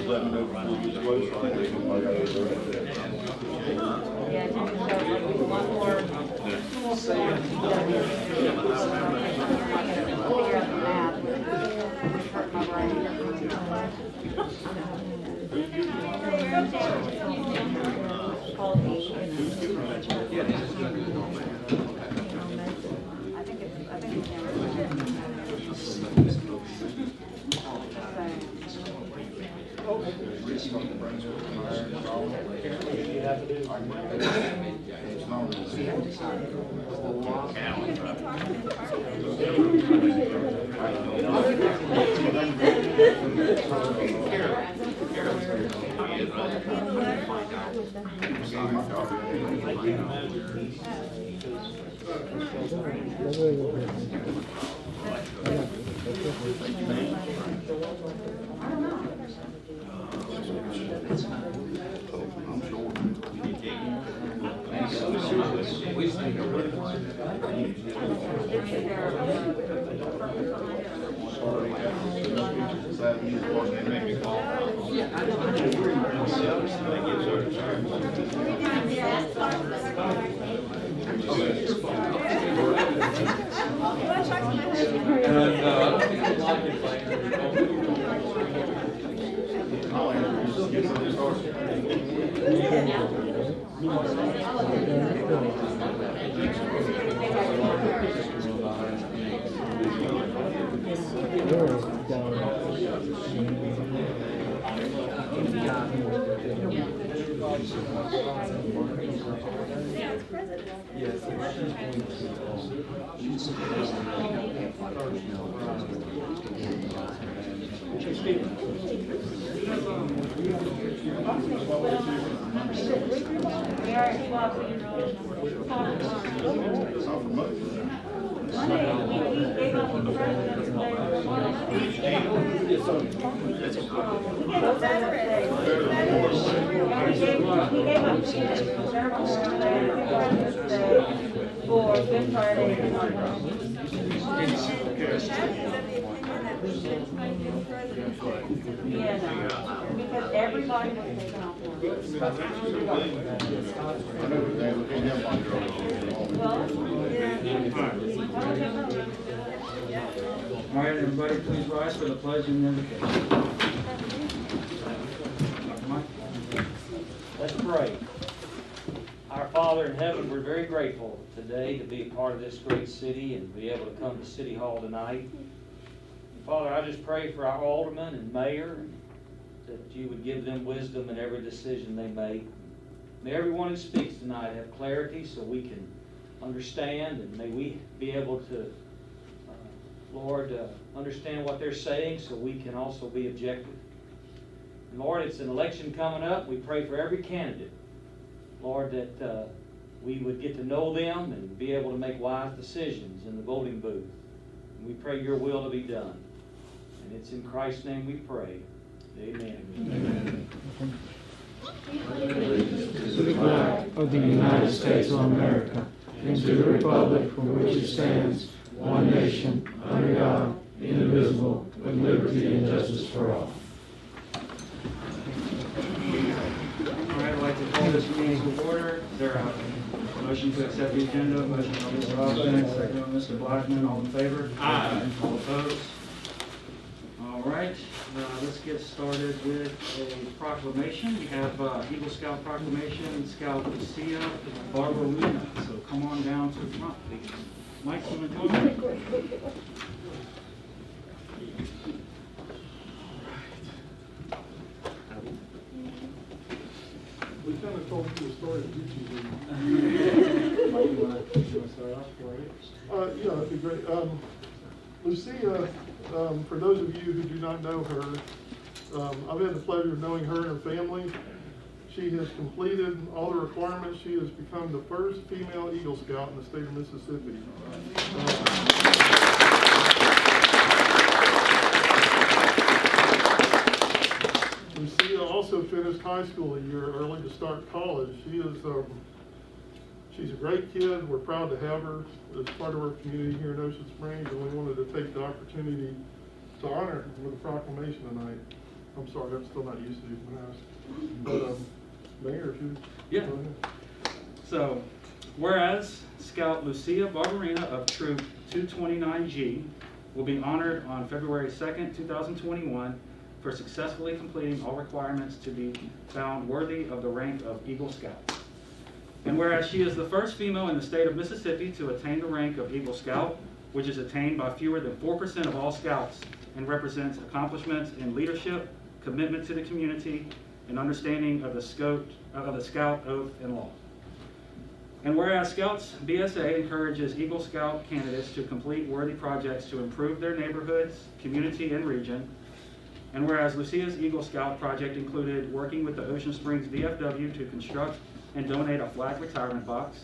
let me know before you get close. I think I got it. Yeah, you can show a lot more. Figure out the math. Hurt my brain. Call me. I think for Good Friday. Yeah, because everybody was taken off work. All right, everybody, please rise for the pledge and invocation. Let's pray. Our Father in heaven, we're very grateful today to be a part of this great city and be able to come to City Hall tonight. Father, I just pray for our aldermen and mayor that you would give them wisdom in every decision they make. May everyone who speaks tonight have clarity so we can understand, and may we be able to, Lord, understand what they're saying so we can also be objective. And Lord, it's an election coming up. We pray for every candidate, Lord, that we would get to know them and be able to make wise decisions in the voting booth. And we pray your will to be done. And it's in Christ's name we pray. Amen. To the flag of the United States of America and to the republic for which it stands, one nation, under God, indivisible, with liberty and justice for all. All right, I'd like to call this meeting to order. Is there a motion to accept the agenda? Motion by Mr. Austin, second by Mr. Blackman. All in favor? Aye. All opposed? All right, let's get started with a proclamation. We have Eagle Scout proclamation, Scout Lucia Barbarina. So come on down to the front, please. Mike, you want to come on? We kind of told you the story of YouTube. You want to start off for it? Yeah, that'd be great. Lucia, for those of you who do not know her, I've had the pleasure of knowing her and her family. She has completed all the requirements. She has become the first female Eagle Scout in the state of Mississippi. Lucia also finished high school a year early to start college. She's a great kid. We're proud to have her as part of our community here in Ocean Springs, and we wanted to take the opportunity to honor her with a proclamation tonight. I'm sorry, I'm still not used to these masks. But, Mayor, if you. Yeah. go ahead. So, whereas Scout Lucia Barberina of Troop 229G will be honored on February 2nd, 2021 for successfully completing all requirements to be found worthy of the rank of Eagle Scout. And whereas she is the first female in the state of Mississippi to attain the rank of Eagle Scout, which is attained by fewer than 4% of all scouts and represents accomplishments in leadership, commitment to the community, and understanding of the Scout oath and law. And whereas Scouts BSA encourages Eagle Scout candidates to complete worthy projects to improve their neighborhoods, community, and region. And whereas Lucia's Eagle Scout project included working with the Ocean Springs VFW to construct and donate a flag retirement box,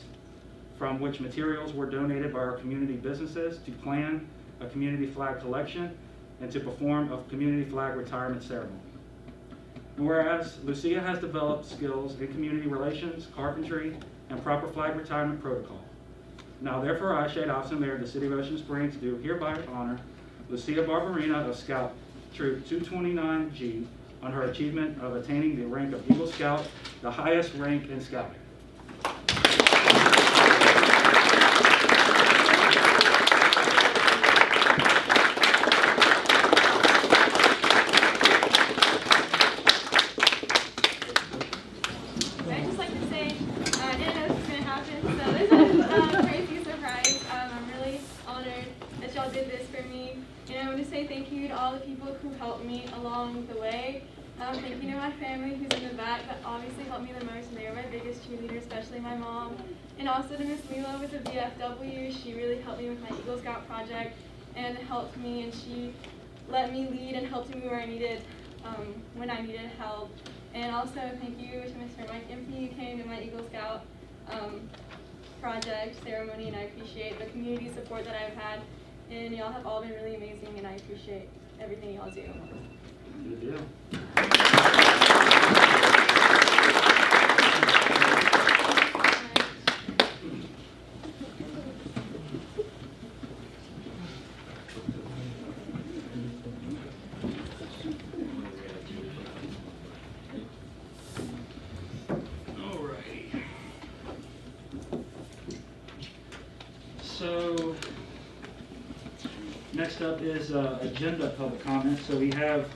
from which materials were donated by our community businesses to plan a community flag collection and to perform a community flag retirement ceremony. And whereas Lucia has developed skills in community relations, carpentry, and proper flag retirement protocol. Now therefore I, Shade Officer Mayor of the City of Ocean Springs, do hereby honor Lucia Barberina of Scout Troop 229G on her achievement of attaining the rank of Eagle Scout, the highest rank in Scouting. I'd just like to say, I didn't know this was going to happen, so this is a crazy surprise. I'm really honored that y'all did this for me. And I want to say thank you to all the people who helped me along the way. Thank you to my family who's in the back that obviously helped me the most, and they were my biggest cheerleader, especially my mom. And also to Miss Mila with the VFW. She really helped me with my Eagle Scout project and helped me, and she let me lead and helped me where I needed, when I needed help. And also thank you to Mr. Mike Impey, who came to my Eagle Scout project ceremony, and I appreciate the community support that I've had. And y'all have all been really amazing, and I appreciate everything y'all do. Good deal. Alrighty. So, next up is agenda public comments. So we have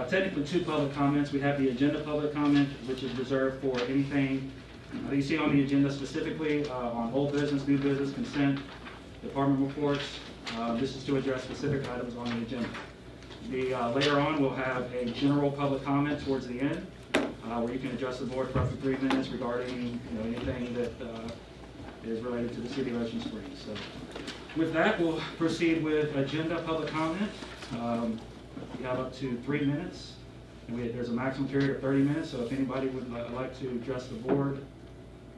technically two public comments. We have the agenda public comment, which is reserved for anything that you see on the agenda, specifically on old business, new business, consent, department reports. This is to address specific items on the agenda. Later on, we'll have a general public comment towards the end, where you can address the board for up to 3 minutes regarding anything that is related to the City of Ocean Springs. So, with that, we'll proceed with agenda public comment. We have up to 3 minutes, and there's a maximum period of 30 minutes, so if anybody would like to address the board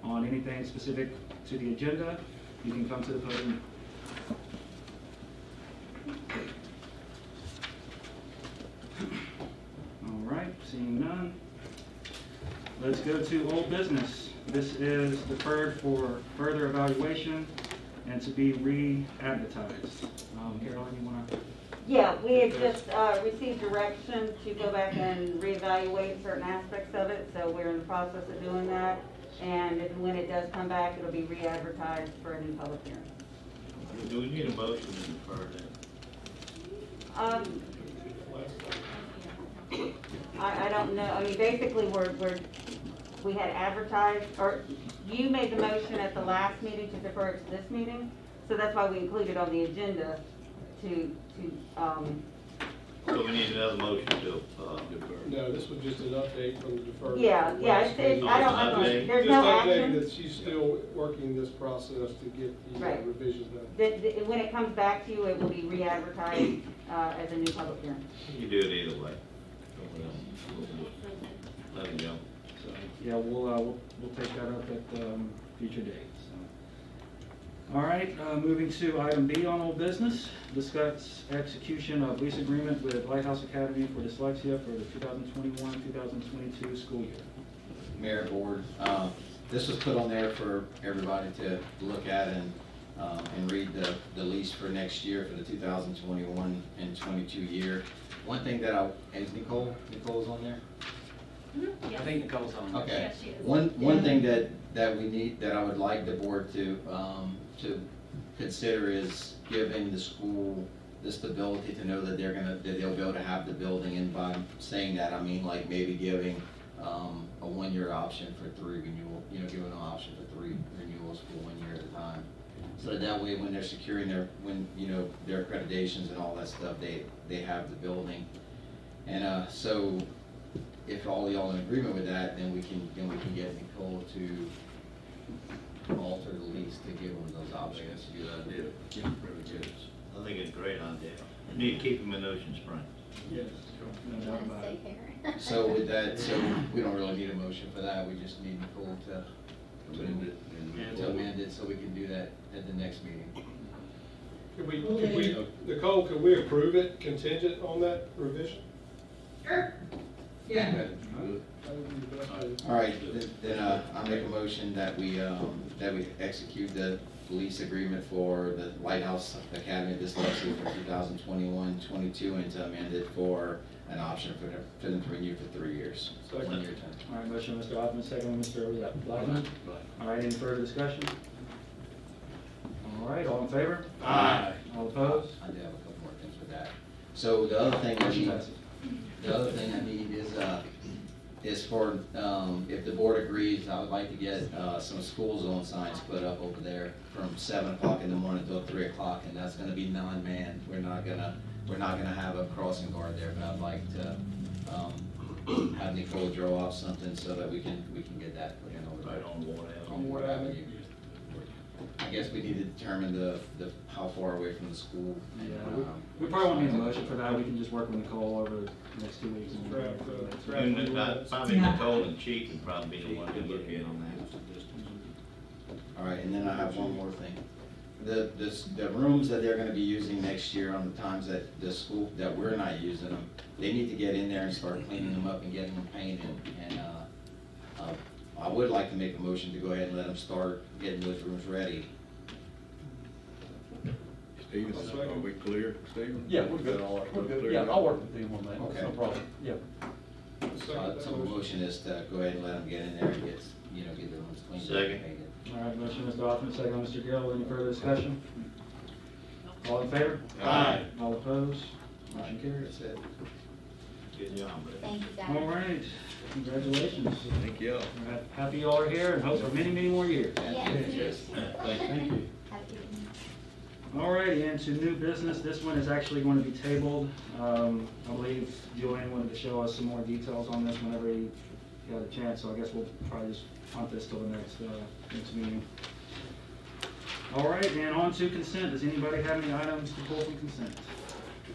on anything specific to the agenda, you can come to the podium. All right, seeing none. Let's go to old business. This is deferred for further evaluation and to be re-advertised. Caroline, you want to? Yeah, we had just received direction to go back and reevaluate certain aspects of it, so we're in the process of doing that. And when it does come back, it'll be re-advertised for a new public hearing. Do we need a motion to defer that? I don't know, I mean, basically, we had advertised, or you made the motion at the last meeting to defer it to this meeting, so that's why we included on the agenda So we need another motion to defer. No, this was just an update from the deferred. yeah, last meeting. I don't, there's no Just updating action. that she's still working this process to get the Right. revisions done. When it comes back to you, it will be re-advertised as a new public hearing. You do it either way. Let him go. So, yeah, we'll take that up at future dates. So. All right, moving to item B on old business, discuss execution of lease agreement with Lighthouse Academy for Dyslexia for the 2021-2022 school year. Mayor, Board, this was put on there for everybody to look at and and read the lease for next year, for the 2021 and 22 year. One thing that is Nicole's on there? I think Nicole's on Okay. Yes, she is. One thing that we need, that I would like the board to consider is giving the school the stability to know that that they'll be able to have the building, and by saying that, I mean like maybe giving a 1-year option for 3 renewal, giving an option for 3 renewals for 1 year at a time. So that way, when they're securing their accreditations and all that stuff, they have the building. And so if all y'all in agreement with that, then we can get Nicole to alter the lease to give them those options. That's a good idea. Yeah, really good. I think it's a great idea. You need to keep them in Ocean Springs. Yes. No doubt about it. So with that, so we don't really need a motion for that, we just need Nicole to amend it, so we can do that at the next meeting. Nicole, can we approve it contingent on that revision? Yeah. All right, then I make a motion that we execute the lease agreement for the Lighthouse Academy of Dyslexia for 2021-22, and to amend it for an option for them to renew for 3 years. Second. 1 year term. All right, motion by Mr. Hoffman, second by Mr. Blackman. All right, any further discussion? All right, all in favor? Aye. All opposed? I do have a couple more things with that. So the other thing I need is for, if the board agrees, I would like to get some school zone signs put up over there from 7 o'clock in the morning till 3 o'clock, and that's gonna be non-manned. We're not gonna have a crossing guard there, but I'd like to have Nicole draw up something so that we can get that put in over there. Right on Ward Avenue. On Ward Avenue. I guess we need to determine how far away from the school. Yeah, we probably won't need a motion for that, we can just work with Nicole over the next 2 weeks. And Probably Nicole and Chief would probably be the one to look at on that. All right, and then I have one more thing. The rooms that they're gonna be using next year, on the times that the school, that we're not using them, they need to get in there and start cleaning them up and getting them painted. And I would like to make a motion to go ahead and let them start getting those rooms ready. Stephen, are we clear, Stephen? Yeah, we're good. We're good. Yeah, I'll work with you on that. Okay. No problem. Yeah. So the motion is to go ahead and let them get in there and get the rooms cleaned up Second. and painted. All right, motion, Mr. Hoffman, second by Mr. Gill, any further discussion? All in favor? Aye. All opposed? Motion carries. That's it. Good job, buddy. Thank you, guys. All right, congratulations. Thank you. We're happy you all are here, and hope for many, many more years. Yes. Thank you. Happy. All righty, into new business. This one is actually going to be tabled. I believe Joanne wanted to show us some more details on this whenever he got a chance, so I guess we'll probably just punt this till the next meeting. All right, and on to consent. Does anybody have any items to pull from consent?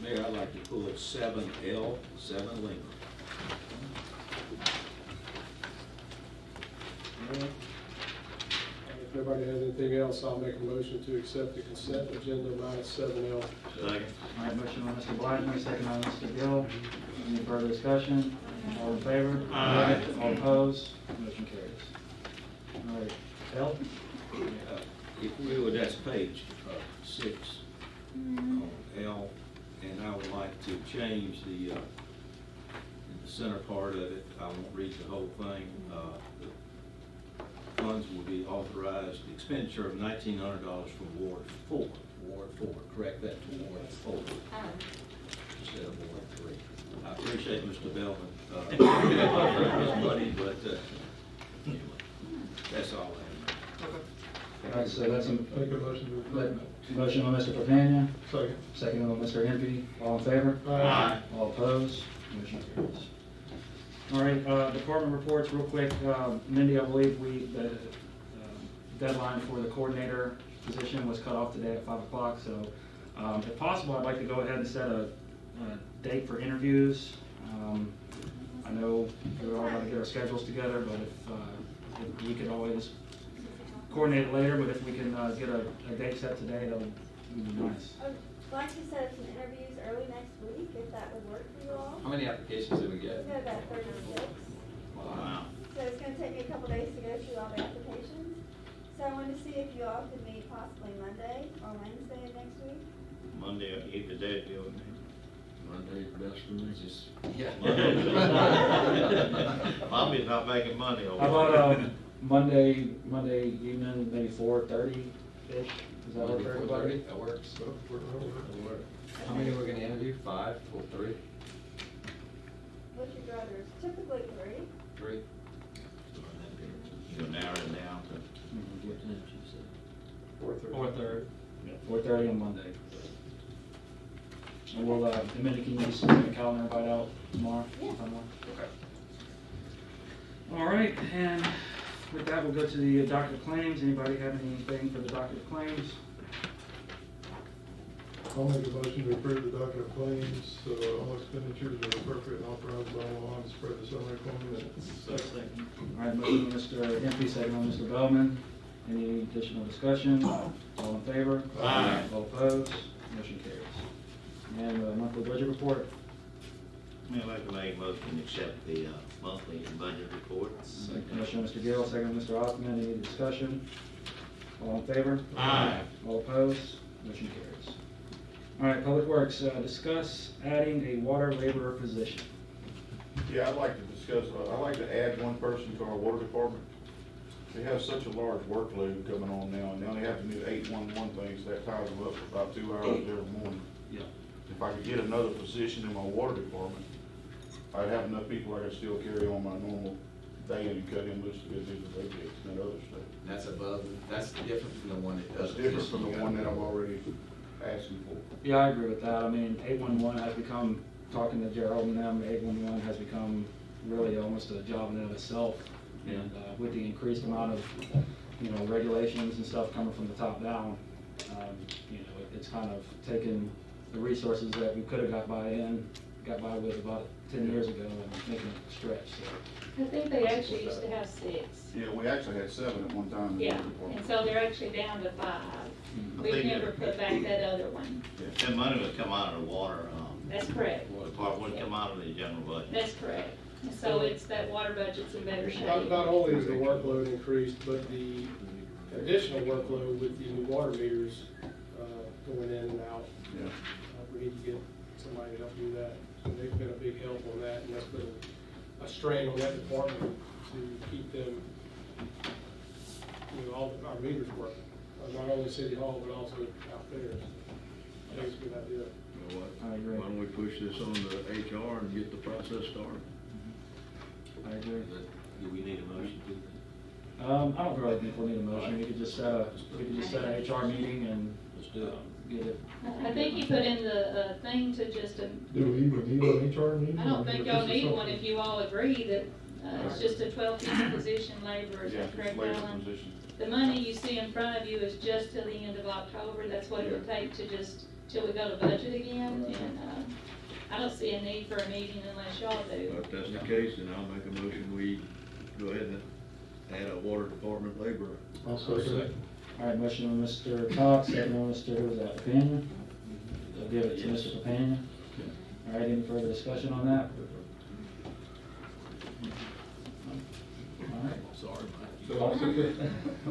Mayor, I'd like to pull 7L, 7 Lincoln. If nobody has anything else, I'll make a motion to accept the consent agenda minus 7L. Second. All right, motion by Mr. Blackman, second by Mr. Gill. Any further discussion? All in favor? Aye. All opposed? Motion carries. All right, L? If we would, that's page 6 on L, and I would like to change the center part of it. I won't read the whole thing. The funds will be authorized, the expenditure of $1,900 from Ward 4. Ward 4, correct that to Ward 4 instead of Ward 3. I appreciate Mr. Belvin, his money, but anyway, that's all I have. All right, so that's a Make a motion to approve. motion by Mr. Papania, Second. second by Mr. Impey. All in favor? Aye. All opposed? Motion carries. All right, department reports real quick. Mindy, I believe the deadline for the coordinator position was cut off today at 5 o'clock, so if possible, I'd like to go ahead and set a date for interviews. I know we're all going to get our schedules together, but if we could always coordinate it later, but if we can get a date set today, that would be nice. I'd like to set up some interviews early next week, if that would work for you all. How many applications did we get? We've got about 36. Wow. So it's gonna take me a couple days to go through all the applications. So I wanted to see if you all could meet possibly Monday or Wednesday of next week. Monday, or either day, deal with me. Monday's best for me. Just, yeah. Mommy's not making money over How about, Monday evening, maybe 4:30-ish? Does that work for everybody? That works. How many we're gonna interview? 5 or 3? What's your druthers? Typically 3. 3. You narrow it down to. What time she said? 4:30. Yeah. 4:30 on Monday. And we'll, Amanda, can you send the calendar invite out tomorrow? Yeah. Okay. All right, and with that, we'll go to the docket of claims. Anybody have anything for the docket of claims? I'll make a motion to approve the docket of claims, all expenditures are appropriate and authorized by law, and spread the summary upon minutes. Second. All right, motion by Mr. Empey, second by Mr. Bowman. Any additional discussion? All in favor? Aye. All opposed? Motion carries. And monthly budget report. I'd like to make a motion to accept the monthly budget report. Motion by Mr. Gill, second by Mr. Ockman. Any discussion? All in favor? Aye. All opposed? Motion carries. All right, Public Works, discuss adding a water laborer position. Yeah, I'd like to discuss, I'd like to add one person to our water department. They have such a large workload coming on now, and now they have to do 811 things, that ties them up for about 2 hours every morning. Yeah. If I could get another position in my water department, I'd have enough people I could still carry on my normal day and cut in loose to do the basics and that other stuff. That's above, that's different from the one that does. That's different from the one that I'm already asking for. Yeah, I agree with that. I mean, 811 has become, talking to Gerald and them, 811 has become really almost a job in and of itself. And with the increased amount of, regulations and stuff coming from the top down, it's kind of taken the resources that we could have got by with about 10 years ago and making it stretch, so. I think they actually used to have 6. Yeah, we actually had 7 at one time in the Yeah, water department. and so they're actually down to 5. I We've think never that- put back that other one. That money would come out of the water, That's correct. part would come out of the general budget. That's correct. And so it's that water budget's in better shape. Not only is the workload increased, but the additional workload with the new water meters, going in and out. Yeah. We need to get somebody to help do that. So they've been a big help on that, and that's been a strain on that department to keep them, all our meters working. Not only City Hall, but also out there. I think it's a good idea. You know what? I agree. Why don't we push this on to HR and get the process started? I agree. Do we need a motion to do that? I don't really think we'll need a motion. We could just set an HR meeting and Let's do it. get it. I think you put in the thing to just, Do we even need an HR meeting? I don't think y'all need one if you all agree that it's just a 12-people position laborer. Is Yeah, that it's correct, labor Alan? position. The money you see in front of you is just till the end of October. That's what it would take to just, till we go to budget again. And I don't see a need for a meeting unless y'all do. If that's the case, then I'll make a motion, we go ahead and add a water department laborer. I'll second it. All right, motion by Mr. Cox, second by Mr. Who was that, Papania? We'll give it to Mr. Papania. All right, any further discussion on that? All right. Sorry,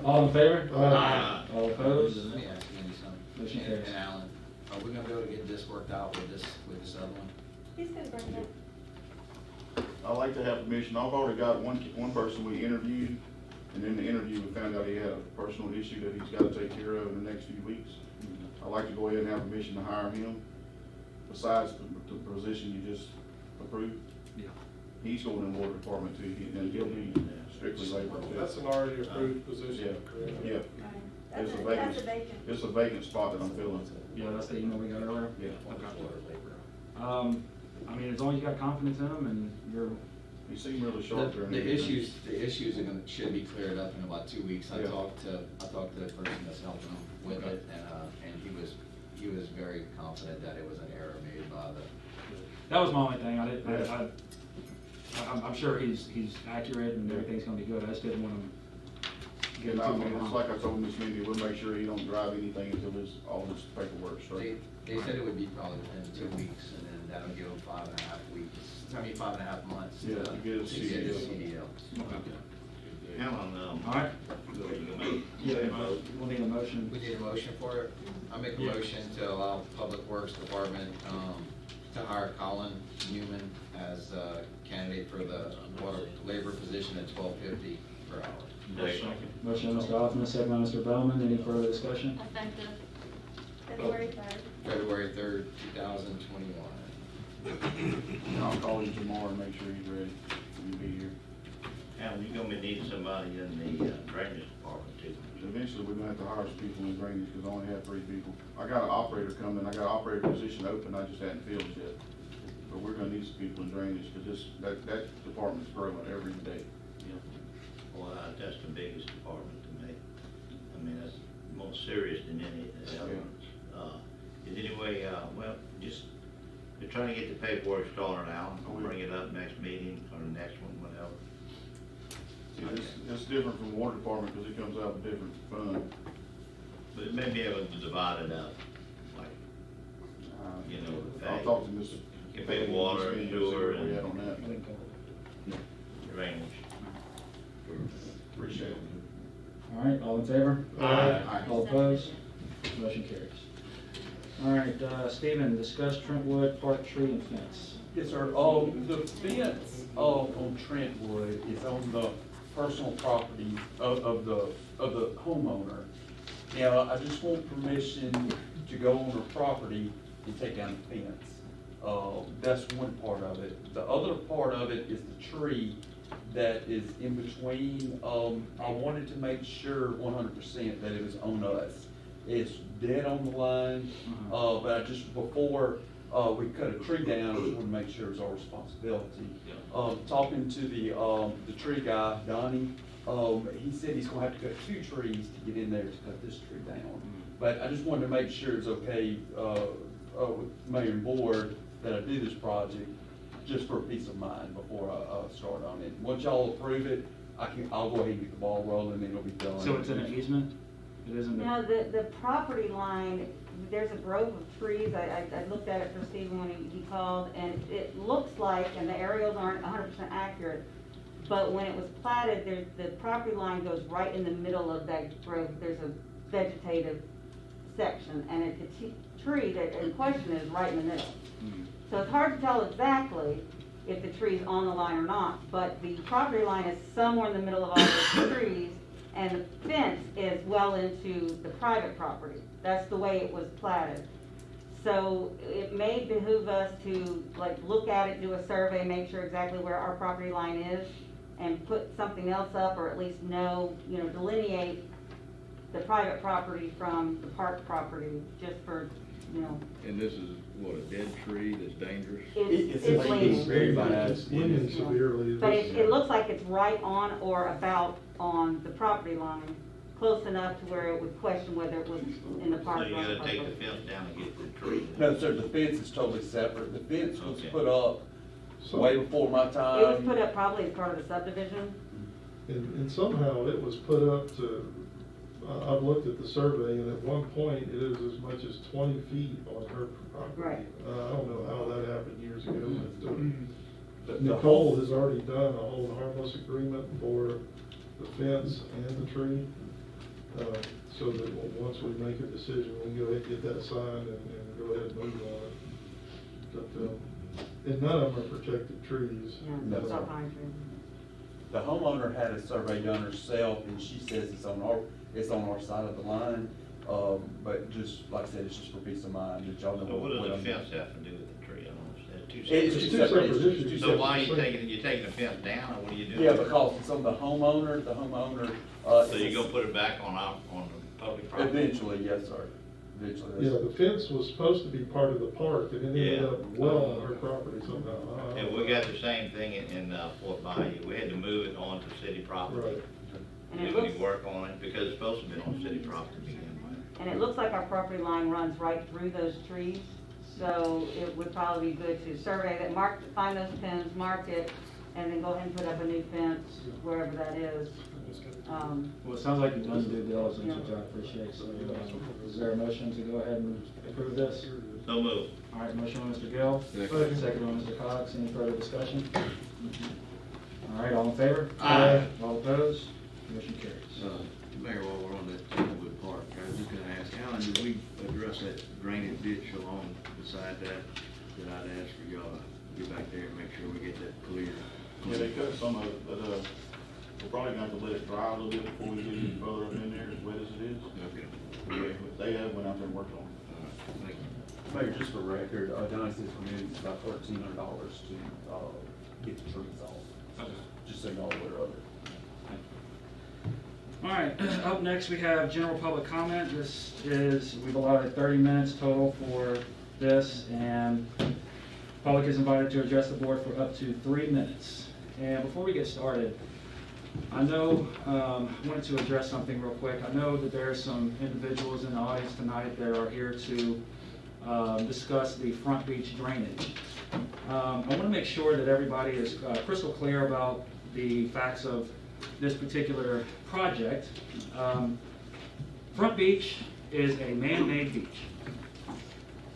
All in favor? Aye. All opposed? Let me ask you something. Motion And carries. and Alan, are we gonna be able to get this worked out with this other one? He's gonna bring it up. I like to have permission. I've already got one person we interviewed, and in the interview, we found out he had a personal issue that he's gotta take care of in the next few weeks. I'd like to go ahead and have permission to hire him, besides the position you just approved. Yeah. He's going in the water department too, and he'll be strictly labor too. That's an already approved position, correct? Yeah, That's it's a a vacant, vacant. it's a vacant spot that I'm filling. Yeah, that's the email we got earlier? Yeah. I mean, as long as you got confidence in them and you're, He seemed really sharp there. The issues should be cleared up in about 2 weeks. I Yeah. talked to the person that's helping him with it, and he was very confident that it was an error made by the. that was my only thing. I'm sure he's accurate and everything's gonna be good. I just didn't want him to get And too I mean, long. it's like I told Miss Mindy, we'll make sure he don't drive anything until all this paperwork's straight. They said it would be probably within 2 weeks, and then that'll give him 5.5 weeks, 5.5 months. Yeah, to get his to get his CDL. CDL. Alan, All right. go ahead, you can make. Yeah, we'll need a motion. We need a motion for it. I make a motion to allow Public Works Department, to hire Colin Newman as a candidate for the water labor position at $12.50 per hour. Motion by Mr. Hoffman, second by Mr. Bellman. Any further discussion? Effective. February 3rd. February 3rd, 2021. And I'll call him tomorrow and make sure he's ready. He'll be here. Alan, you're gonna be needing somebody in the drainage department too. Eventually, we're gonna have to hire some people in drainage, because I only have 3 people. I got an operator coming, I got an operator position open, I just hadn't filled it yet. But we're gonna need some people in drainage, because that department's growing every day. Well, that's the biggest department to me. I mean, that's more serious than any of the other ones. Is anyway, well, just, we're trying to get the paperwork started out. I'll bring it up next meeting or the next one, whatever. See, it's different from the water department, because it comes out of a different fund. But it may be able to divide it up, like, you know, I'll talk to Mr. You pay water, sewer, and. and On that. drainage. Appreciate it. All right, all in favor? Aye. All opposed? Motion carries. All right, Stephen, discuss Trentwood Park tree and fence. Yes, sir. The fence on Trentwood is on the personal property of the homeowner. Now, I just want permission to go on the property and take down the fence. That's one part of it. The other part of it is the tree that is in between. I wanted to make sure 100% that it was on us. It's dead on the line, but I just, before we cut a tree down, I just wanted to make sure it was our responsibility. Talking to the tree guy, Donnie, he said he's gonna have to cut 2 trees to get in there to cut this tree down. But I just wanted to make sure it's okay with mayor and board that I do this project, just for peace of mind before I start on it. Once y'all approve it, I'll go ahead and get the ball rolling, and it'll be done. So it's in an easement? It isn't? No, the property line, there's a grove of trees. I looked at it for Stephen when he called, and it looks like, and the aerials aren't 100% accurate, but when it was platted, the property line goes right in the middle of that grove. There's a vegetative section, and the tree that in question is right in the middle. So it's hard to tell exactly if the tree's on the line or not, but the property line is somewhere in the middle of all those trees, and the fence is well into the private property. That's the way it was platted. So it may behoove us to look at it, do a survey, make sure exactly where our property line is, and put something else up, or at least delineate the private property from the park property, just for, And this is, what, a dead tree that's dangerous? It's leaning very bad. It's leaning severely. But it looks like it's right on or about on the property line, close enough to where it would question whether it was in the park. So you gotta take the fence down and get the tree. No, sir, the fence is totally separate. The fence was Okay. put up way before my It was time. put up probably as part of the subdivision. And somehow it was put up to, I've looked at the survey, and at one point, it is as much as 20 feet on her property. Right. I don't know how that happened years ago, but The Nicole has already done a hold harmless agreement for the fence and the tree. So that once we make a decision, we can go ahead and get that signed and go ahead and move on it. But, and none of them are protected trees. Yeah, it's all pine trees. The homeowner had a survey done herself, and she says it's on our side of the line. But just, like I said, it's just for peace of mind, that y'all know. So what does I'm- the fence have to do with the tree? I don't understand. Two It's separate- two separate It's issues. two Two So separate- why are you taking the fence down, or what are you doing? Yeah, because it's on the homeowner, So you're gonna put it back on the public property? Eventually, yes, sir. Eventually. Yeah, the fence was supposed to be part of the park, and it ended Yeah. up well on her property somehow. And we got the same thing in Fort Bayou. We had to move it onto city property. Right. And it Do any looks, work on it, because it's supposed to be on city property to begin with. and it looks like our property line runs right through those trees. So it would probably be good to survey that, find those pins, mark it, and then go ahead and put up a new fence wherever that is. Well, it sounds like you've done due diligence, which I appreciate. So is there a motion to go ahead and approve this? So move. All right, motion by Mr. Gill, second by Mr. Cox. Any further discussion? All right, all in favor? Aye. All opposed? Motion carries. Mayor, while we're on that Timberwood Park, I was just gonna ask, Alan, did we address that drainage ditch along beside that I'd ask for y'all to get back there and make sure we get that clear? Yeah, they cut some of it, but, we're probably gonna have to let it dry a little bit before we get any further up in there, as wet as it is. Okay. Yeah, but they have went out there and worked on it. All right, thank you. Mayor, just for record, Dynasty Community, about $1,300 to, get the trees off. Just so y'all aware of it. All right, up next we have general public comment. This is, we've allotted 30 minutes total for this, and public is invited to address the board for up to 3 minutes. And before we get started, I know, I wanted to address something real quick. I know that there are some individuals in the audience tonight that are here to discuss the front beach drainage. I want to make sure that everybody is crystal clear about the facts of this particular project. Front Beach is a man-made beach,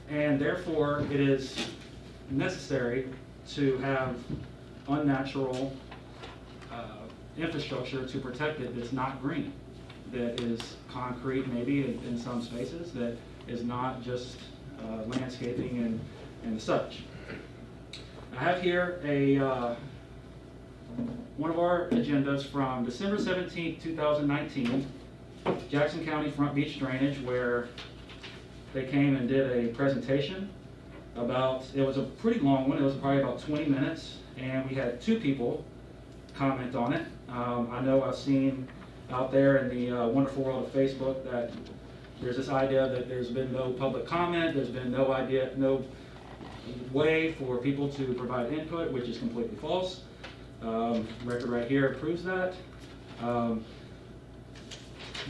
and therefore it is necessary to have unnatural infrastructure to protect it that's not green, that is concrete maybe in some spaces, that is not just landscaping and such. I have here a one of our agendas from December 17, 2019, Jackson County Front Beach Drainage, where they came and did a presentation about, it was a pretty long one, it was probably about 20 minutes, and we had 2 people comment on it. I know I've seen out there in the wonderful world of Facebook that there's this idea that there's been no public comment, there's been no way for people to provide input, which is completely false. Record right here proves that.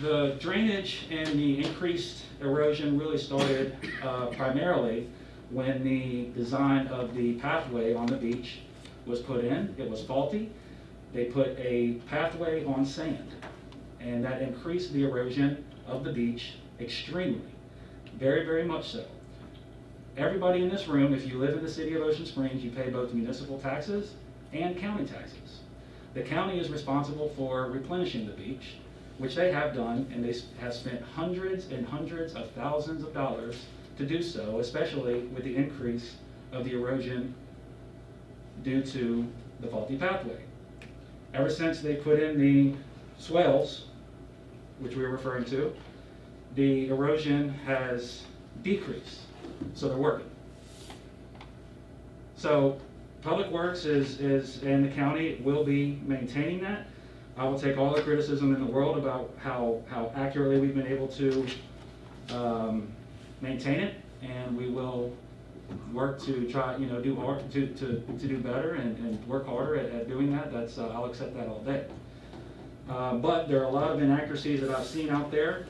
The drainage and the increased erosion really started primarily when the design of the pathway on the beach was put in. It was faulty. They put a pathway on sand, and that increased the erosion of the beach extremely, very, very much so. Everybody in this room, if you live in the city of Ocean Springs, you pay both municipal taxes and county taxes. The county is responsible for replenishing the beach, which they have done, and they have spent hundreds and hundreds of thousands of dollars to do so, especially with the increase of the erosion due to the faulty pathway. Ever since they put in the swales, which we were referring to, the erosion has decreased, so they're working. So Public Works and the county will be maintaining that. I will take all the criticism in the world about how accurately we've been able to maintain it, and we will work to try, do do better and work harder at doing that. That's I'll accept that all day. But there are a lot of inaccuracies that I've seen out there.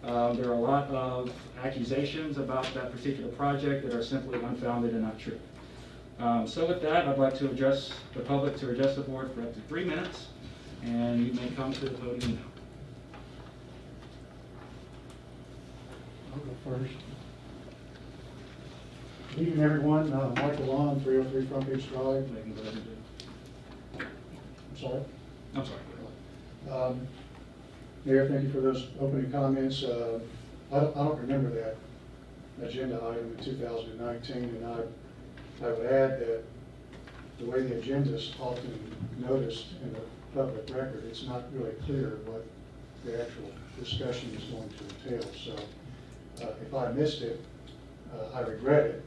There are a lot of accusations about that particular project that are simply unfounded and not true. So with that, I'd like to address the public, to address the board for up to 3 minutes, and you may come to the podium now. I'll go first. Good evening, everyone. Michael Long, 303 Front Beach Drive. I'm sorry? I'm sorry. Mayor, thank you for those opening comments. I don't remember that agenda item in 2019, and I would add that the way the agenda is often noticed in the public record, it's not really clear what the actual discussion is going to entail. So if I missed it, I regret it.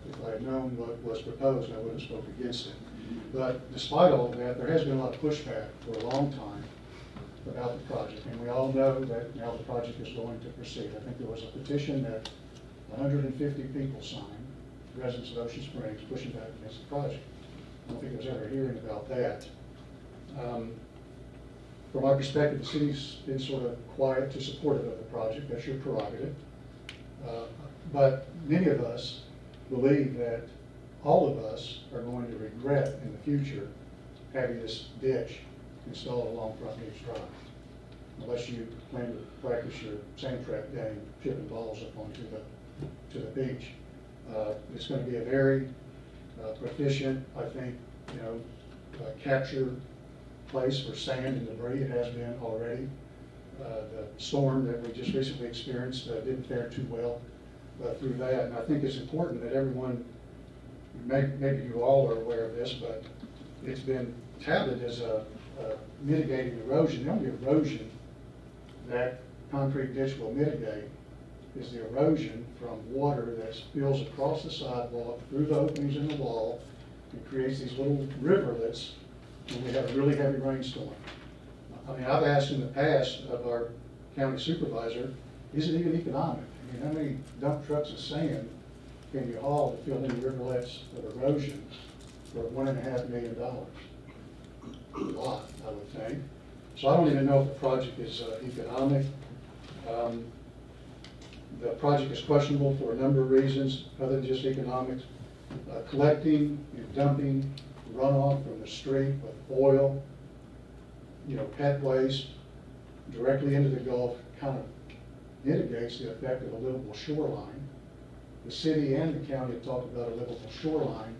If I had known what was proposed, I would have spoken against it. But despite all of that, there has been a lot of pushback for a long time about the project, and we all know that now the project is going to proceed. I think there was a petition that 150 people signed, residents of Ocean Springs, pushing back against the project. I don't think I was ever hearing about that. From my perspective, the city's been sort of quiet to supportive of the project. That's your prerogative. But many of us believe that all of us are going to regret in the future having this ditch installed along Front Beach Drive, unless you plan to practice your sand trap game, chipping balls up onto the beach. It's going to be a very proficient, I think, capture place for sand and debris. It has been already. The storm that we just recently experienced didn't fare too well through that. And I think it's important that everyone, maybe you all are aware of this, but it's been touted as a mitigating erosion. The only erosion that concrete ditch will mitigate is the erosion from water that spills across the sidewalk, through the openings in the wall, and creates these little riverlets when we have a really heavy rainstorm. I mean, I've asked in the past of our county supervisor, is it even economic? I mean, how many dump trucks of sand can you haul to fill in riverlets of erosion for $1.5 million? A lot, I would think. So I don't even know if the project is economic. The project is questionable for a number of reasons other than just economics. Collecting and dumping runoff from the street with oil, pet waste directly into the Gulf kind of mitigates the effect of a livable shoreline. The city and the county have talked about a livable shoreline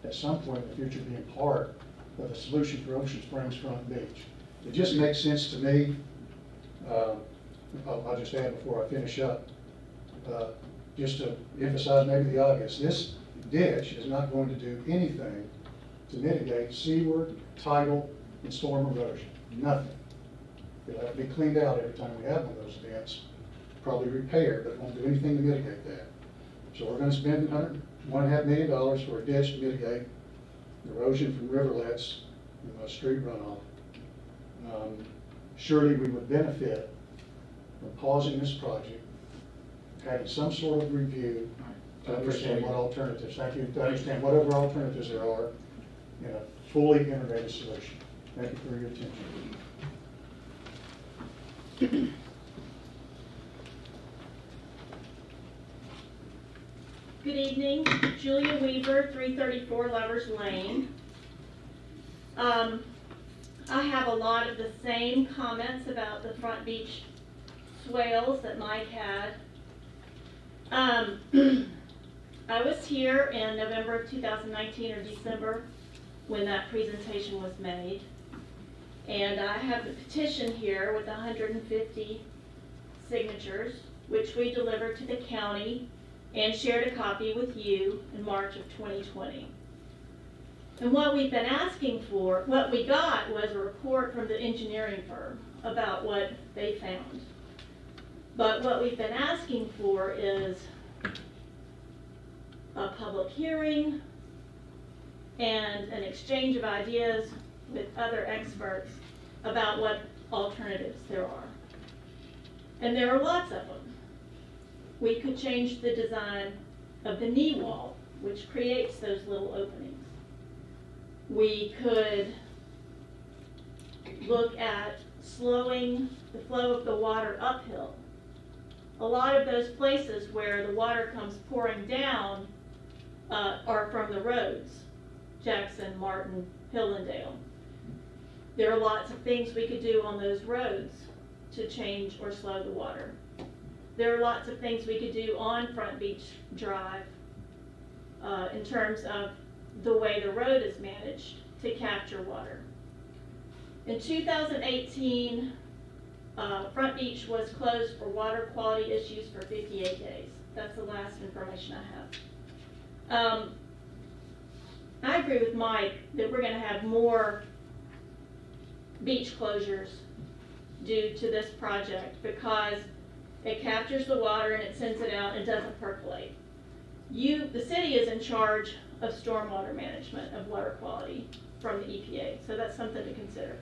at some point in the future being part of the solution for Ocean Springs Front Beach. It just makes sense to me. I'll just add before I finish up, just to emphasize maybe the obvious, this ditch is not going to do anything to mitigate seaward, tidal, and storm erosion. Nothing. It'll have to be cleaned out every time we have one of those events, probably repaired, but it won't do anything to mitigate that. So we're going to spend $1.5 million for a ditch to mitigate erosion from riverlets and street runoff. Surely we would benefit from pausing this project, having some sort of review to understand what alternatives, thank you, to understand whatever alternatives there are in a fully integrated solution. Thank you for your attention. Good evening, Julia Weaver, 334 Lovers Lane. I have a lot of the same comments about the Front Beach swales that Mike had. I was here in November of 2019 or December when that presentation was made. And I have the petition here with 150 signatures, which we delivered to the county and shared a copy with you in March of 2020. And what we've been asking for, what we got was a report from the engineering firm about what they found. But what we've been asking for is a public hearing and an exchange of ideas with other experts about what alternatives there are. And there are lots of them. We could change the design of the knee wall, which creates those little openings. We could look at slowing the flow of the water uphill. A lot of those places where the water comes pouring down are from the roads, Jackson, Martin, Hillendale. There are lots of things we could do on those roads to change or slow the water. There are lots of things we could do on Front Beach Drive in terms of the way the road is managed to capture water. In 2018, Front Beach was closed for water quality issues for 58 days. That's the last information I have. I agree with Mike that we're going to have more beach closures due to this project because it captures the water and it sends it out and doesn't percolate. The city is in charge of stormwater management of water quality from the EPA, so that's something to consider.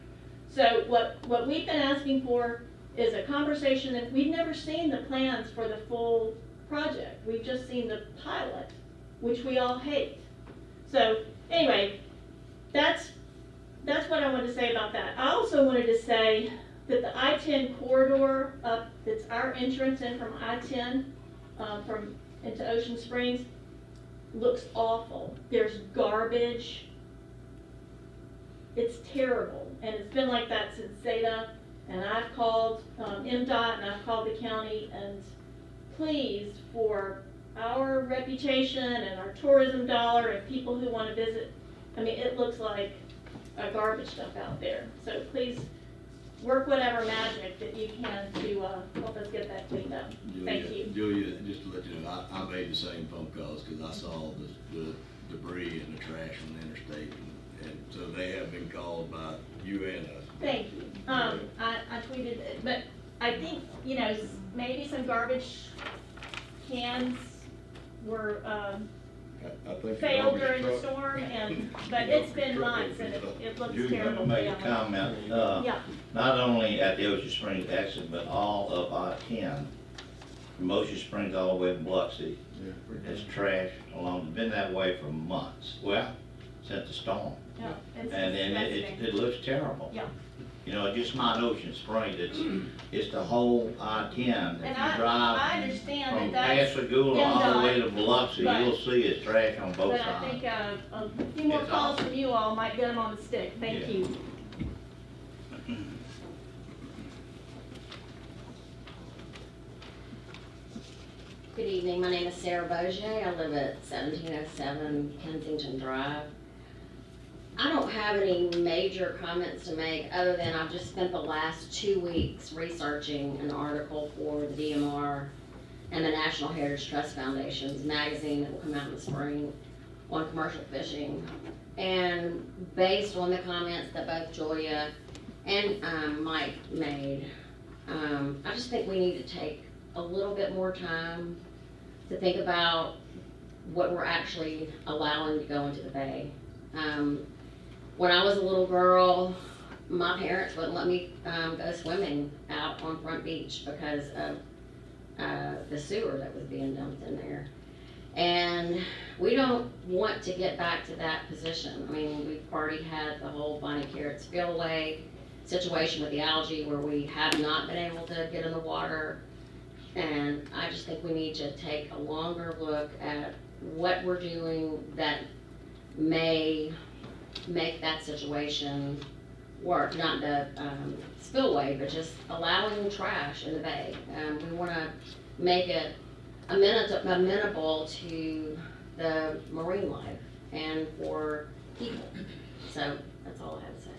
So what we've been asking for is a conversation that we've never seen the plans for the full project. We've just seen the pilot, which we all hate. So anyway, that's what I wanted to say about that. I also wanted to say that the I-10 corridor up, that's our entrance in from I-10 into Ocean Springs, looks awful. There's garbage. It's terrible, and it's been like that since Zeta. And I've called MDOT and I've called the county, and please, for our reputation and our tourism dollar and people who want to visit, I mean, it looks like garbage dump out there. So please work whatever magic that you can to help us get that cleaned up. Thank you. Julia, just to let you know, I made the same phone calls because I saw the debris and the trash on the interstate. And so they have been called by you and us. Thank you. I tweeted it, but I think, you know, maybe some garbage cans were, I think failed garbage during the truck- storm, but it's been months and it looks You're terrible. gonna make a yeah. comment, Yeah. not only at the Ocean Springs exit, but all of I-10, from Ocean Springs all the way to Biloxi. It's trash along, been that way for months, well, since the storm. Yeah, it's And disgusting. it looks terrible. Yeah. You know, it's just not Ocean Springs, it's the whole I-10. And If I you drive understand from that that's Pascagoula all the way to Biloxi, but- you'll see it's trash on both But I sides. think a few more It's calls awesome. from you all might get them on the stick. Thank Yeah. you. Good evening, my name is Sarah Bogier. I live at 1707 Kensington Drive. I don't have any major comments to make other than I've just spent the last 2 weeks researching an article for the DMR and the National Heritage Trust Foundation's magazine that will come out in the spring on commercial fishing. And based on the comments that both Julia and Mike made, I just think we need to take a little bit more time to think about what we're actually allowing to go into the bay. When I was a little girl, my parents wouldn't let me go swimming out on Front Beach because of the sewer that was being dumped in there. And we don't want to get back to that position. I mean, we've already had the whole Bonnie Carrot spillway situation with the algae where we have not been able to get in the water. And I just think we need to take a longer look at what we're doing that may make that situation work. Not the spillway, but just allowing trash in the bay. We want to make it amenable to the marine life and for people. So that's all I have to say.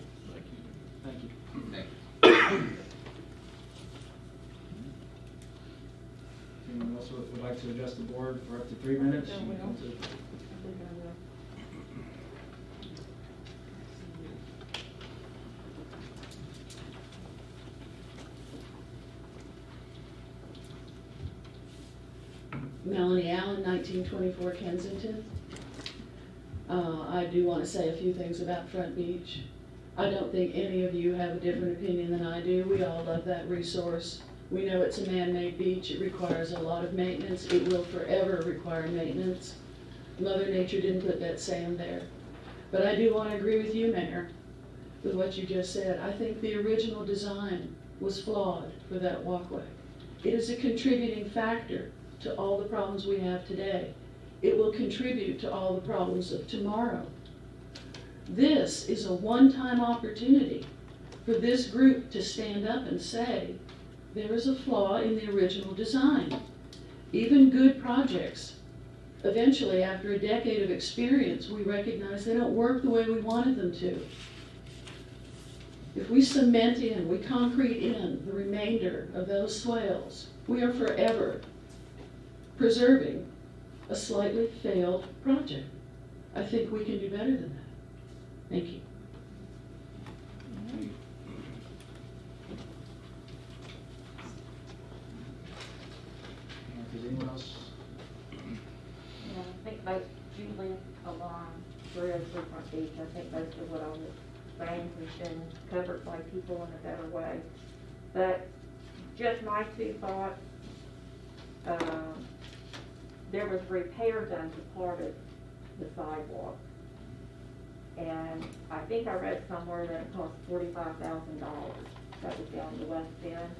Thank you. Anyone else would like to address the board for up to 3 minutes? No, we don't. Melanie Allen, 1924 Kensington. I do want to say a few things about Front Beach. I don't think any of you have a different opinion than I do. We all love that resource. We know it's a man-made beach. It requires a lot of maintenance. It will forever require maintenance. Mother Nature didn't put that sand there. But I do want to agree with you, Mayor, with what you just said. I think the original design was flawed for that walkway. It is a contributing factor to all the problems we have today. It will contribute to all the problems of tomorrow. This is a one-time opportunity for this group to stand up and say, there is a flaw in the original design. Even good projects, eventually after a decade of experience, we recognize they don't work the way we wanted them to. If we cement in, we concrete in the remainder of those swales, we are forever preserving a slightly failed project. I think we can do better than that. Thank you. Does anyone else? Yeah, I think both Julie along through Front Beach, I think most of what I was saying has been covered by people in a better way. But just my two thoughts, there was repair done to part of the sidewalk. And I think I read somewhere that it cost $45,000. That was down the west end.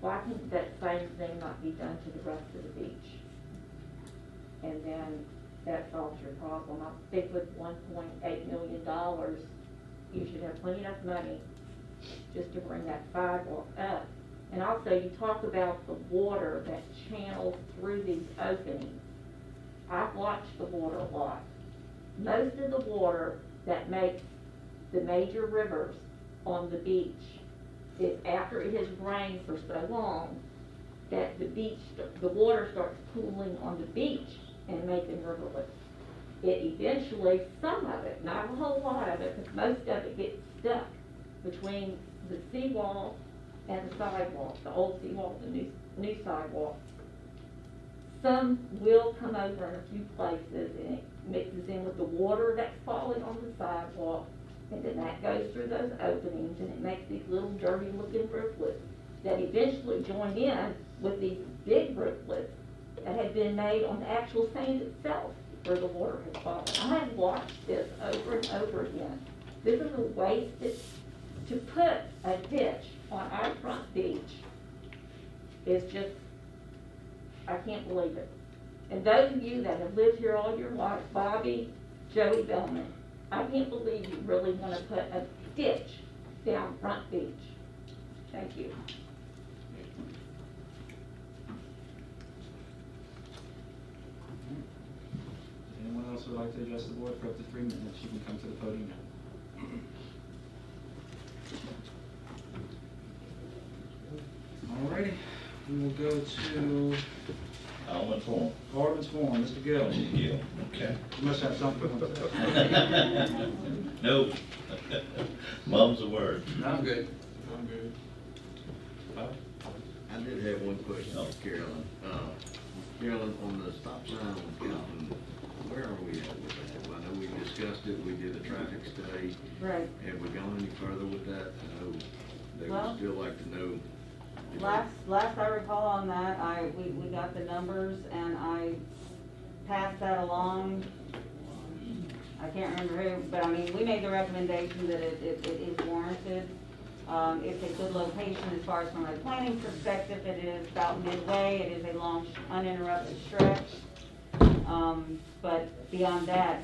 Why can't that same thing not be done to the rest of the beach? And then that solves your problem. I think with $1.8 million, you should have plenty enough money just to bring that sidewalk up. And also, you talk about the water that channels through these openings. I've watched the water a lot. Most of the water that makes the major rivers on the beach is after it has rained for so long that the water starts pooling on the beach and making riverlets. It eventually, some of it, not a whole lot of it, because most of it gets stuck between the seawall and the sidewalk, the old seawall, the new sidewalk. Some will come over in a few places and it mixes in with the water that's falling on the sidewalk, and then that goes through those openings and it makes these little dirty looking rootlets that eventually join in with these big rootlets that have been made on the actual sand itself where the water has fallen. I have watched this over and over again. This is a waste to put a ditch on our front beach is just, I can't believe it. And those of you that have lived here all your life, Bobby, Joey Bellman, I can't believe you really want to put a ditch down Front Beach. Thank you. Anyone else would like to address the board for up to 3 minutes? You can come to the podium now. Alrighty, we will go to Alderman's Forum. Alderman's Forum, Mr. Gill. Gill, okay. You must have something to say. Nope. Mum's a word. No, I'm good. I'm good. I did have one question for Carolyn. Carolyn, on the stop sign on Calvin, where are we at with that? I know we discussed it, we did a traffic study. Right. Have we gone any further with that? I know they Well, would still like to know. Last I recall on that, we got the numbers and I passed that along. I can't remember who, but I mean, we made the recommendation that it is warranted. It's a good location as far as from a planning perspective. It is about midway. It is a long, uninterrupted stretch. But beyond that,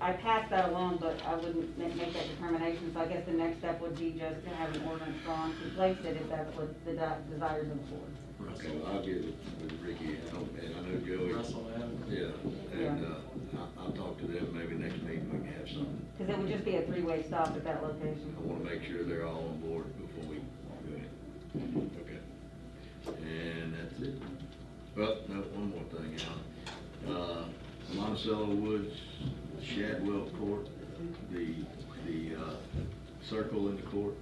I passed that along, but I wouldn't make that determination. So I guess the next step would be just to have an ordinance drawn to place it if that's what the desires of the board. Okay, well, I'll get it with Ricky, and I know Joey. Russell, Yeah, and, I'll talk to them, maybe next meeting we can have something. Because it would just be a three-way stop at that location. I wanna make sure they're all on board before we go ahead. Okay. And that's it. Well, no, one more thing, Alan. Monticello Woods, Shadwell Court, the circle in the court,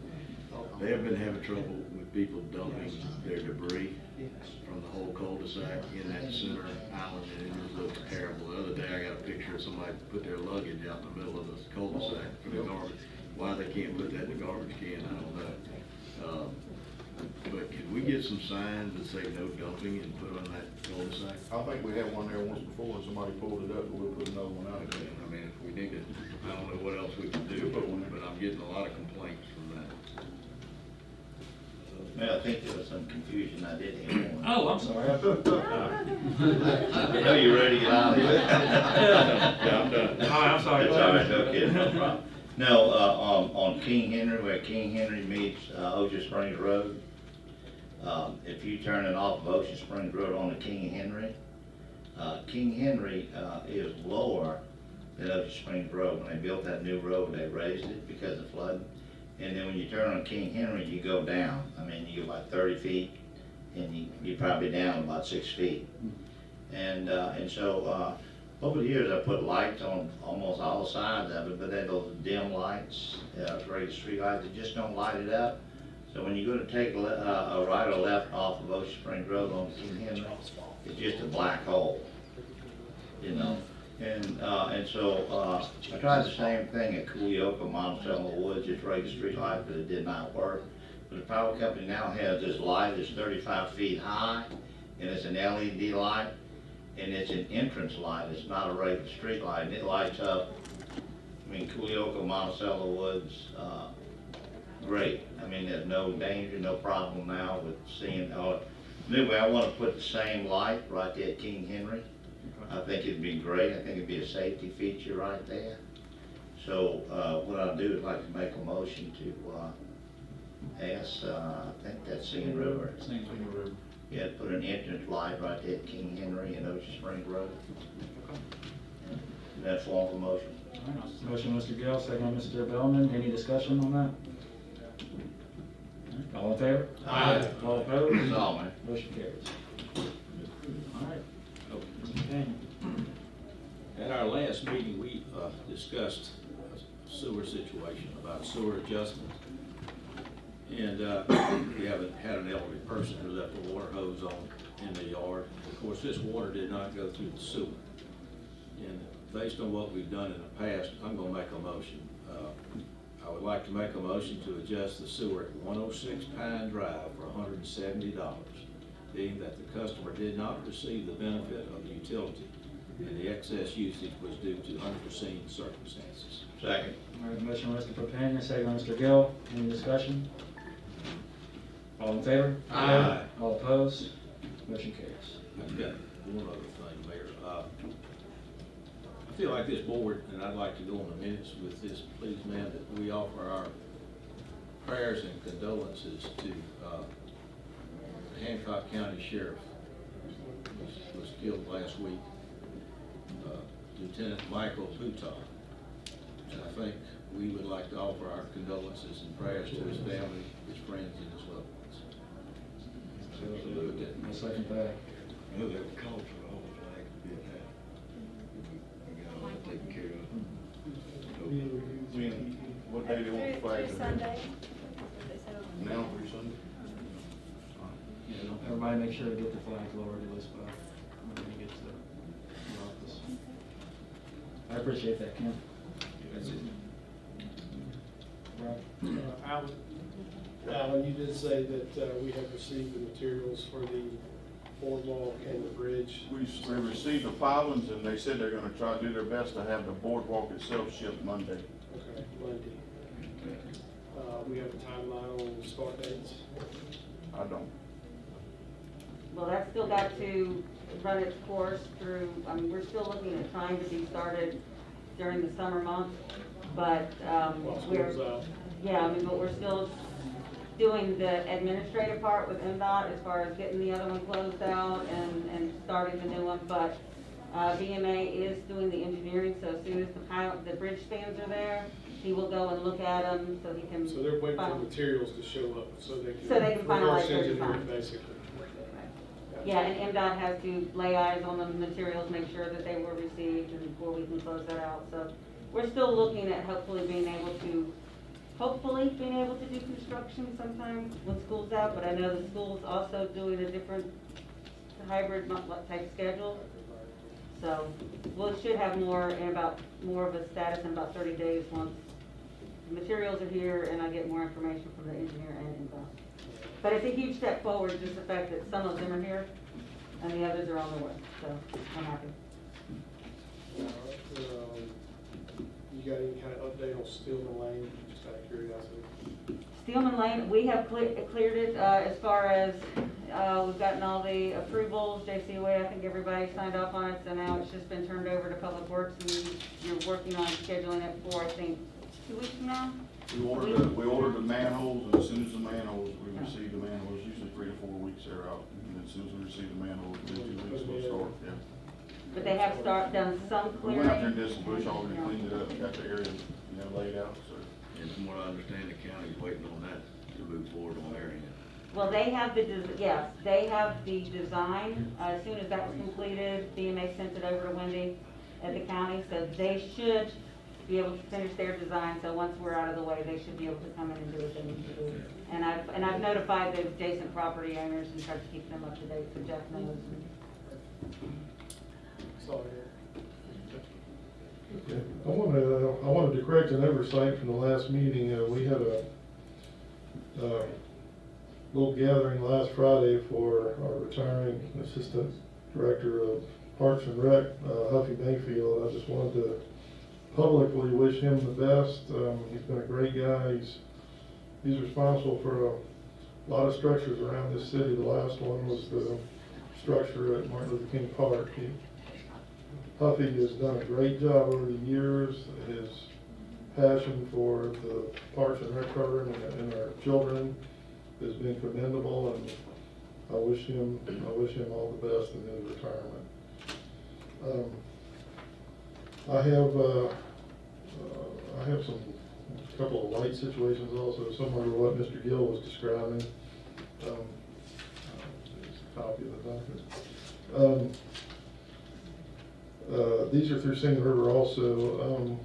they have been having trouble with people dumping their debris from the whole cul-de-sac in that center island, and it just looks terrible. The other day I got a picture of somebody put their luggage out in the middle of the cul-de-sac for the garbage. Why they can't put that in the garbage can, I don't know. But can we get some signs that say no dumping and put on that cul-de-sac? I think we had one there once before, and somebody pulled it up, but we'll put another one out again. I mean, if we need to, I don't know what else we can do, but I'm getting a lot of complaints from that. Well, I think there was some confusion, I did hear one. Oh, I'm sorry. I know you're ready to get out of here. Yeah, I'm done. All right, I'm sorry. That's all right, no kidding, no problem. No, on King Henry, where King Henry meets Ocean Springs Road, if you turn it off of Ocean Springs Road onto King Henry is lower than Ocean Springs Road. When they built that new road, they raised it because of flooding. And then when you turn on King Henry, you go down. I mean, you go about 30 feet, and you're probably down about 6 feet. And so over the years, I put lights on almost all sides of it, but they're those dim lights, regular street lights, that just don't light it up. So when you're going to take a right or left off of Ocean Springs Road on King Henry, it's just a black hole, you know. And so I tried the same thing at Coolioka, Monticello Woods, just regular street light, but it did not work. But the power company now has this light that's 35 feet high, and it's an LED light, and it's an entrance light. It's not a regular street light, and it lights up. I mean, Coolioka, Monticello Woods, great. I mean, there's no danger, no problem now with seeing. Anyway, I want to put the same light right there at King Henry. I think it'd be great. I think it'd be a safety feature right there. So what I'll do is like to make a motion to ask, I think that's Singing River. Singing River. Yeah, put an entrance light right there at King Henry and Ocean Springs Road. Is that form of motion? All right, motion, Mr. Gill, second, Mr. Bellman. Any discussion on that? All right, all in favor? Aye. All opposed? Resolved, man. Motion carries. All right. Mr. Payne. At our last meeting, we discussed a sewer situation, about sewer adjustment. And we haven't had an elderly person who left a water hose on in the yard. Of course, this water did not go through the sewer. And based on what we've done in the past, I'm gonna make a motion. I would like to make a motion to adjust the sewer at 106 Pine Drive for $170, being that the customer did not receive the benefit of the utility, and the excess usage was due to unforeseen circumstances. Second. All right, motion, Mr. Propania, second, Mr. Gill. Any discussion? All in favor? Aye. All opposed? Motion carries. I've got one other thing, Mayor. I feel like this board, and I'd like to go on the minutes with this, please, ma'am, that we offer our prayers and condolences to the Hancock County Sheriff, was killed last week, Lieutenant Michael Putar. And I think we would like to offer our condolences and prayers to his family, his friends, and his loved ones. I second that. I know that culture of all flag did that. We got all that taken care of. What day do you want the flag? Through Sunday. Now through Sunday? Yeah, everybody make sure to get the flags lowered at least when we get to the office. I appreciate that, Ken. That's it. Rob? Alan, you did say that we have received the materials for the boardwalk and the bridge. We received the filings, and they said they're gonna try to do their best to have the boardwalk itself shipped Monday. Okay, Monday. We have a timeline on the start dates. I don't. Well, that's still got to run its course through, I mean, we're still looking at trying to be started during the summer months, but, While school's out. yeah, I mean, but we're still doing the administrative part with MDOT as far as getting the other one closed out and starting the new one, but, BMA is doing the engineering, so as soon as the bridge spans are there, he will go and look at them so he can. So they're waiting for materials to show up so they can. So they can finalize reverse their engineer design. it, basically. Yeah, and MDOT has to lay eyes on the materials, make sure that they were received and before we can close that out. So we're still looking at hopefully being able to do construction sometime when school's out, but I know the school's also doing a different hybrid type schedule. So we should have more of a status in about 30 days once the materials are here and I get more information from the engineer and MDOT. But it's a huge step forward, just the fact that some of them are here and the others are on the way, so I'm happy. You got any kind of update on Stillman Lane, just out of curiosity? Steelman Lane, we have cleared it as far as, we've gotten all the approvals, JCOA, I think everybody signed off on it, so now it's just been turned over to Public Works, and you're working on scheduling it for, I think, 2 weeks from now? We ordered the manholes, and as soon as the manholes, we received the manholes, usually 3 to 4 weeks they're out. And as soon as we receive the manholes, within 2 weeks we'll start, yeah. But they have done some We clearing. went out there and did some bush hogging and cleaned it up, got the area, laid out, so. And from what I understand, the county's waiting on that to move forward on their end. Well, they have the design. As soon as that was completed, BMA sent it over to Wendy at the county, so they should be able to finish their design. So once we're out of the way, they should be able to come in and do what they need to do. And I've notified the adjacent property owners and tried to keep them up to date, so Jeff knows. Sorry. Okay. I wanted to correct an oversight from the last meeting. We had a little gathering last Friday for our retiring Assistant Director of Parks and Rec, Huffy Mayfield. I just wanted to publicly wish him the best. He's been a great guy. He's responsible for a lot of structures around this city. The last one was the structure at Martin Luther King Park. Huffy has done a great job over the years. His passion for the Parks and Rec program and our children has been commendable, and I wish him all the best in his retirement. I have I have a couple of light situations also, similar to what Mr. Gill was describing. There's a copy of the document. These are through Singing River also.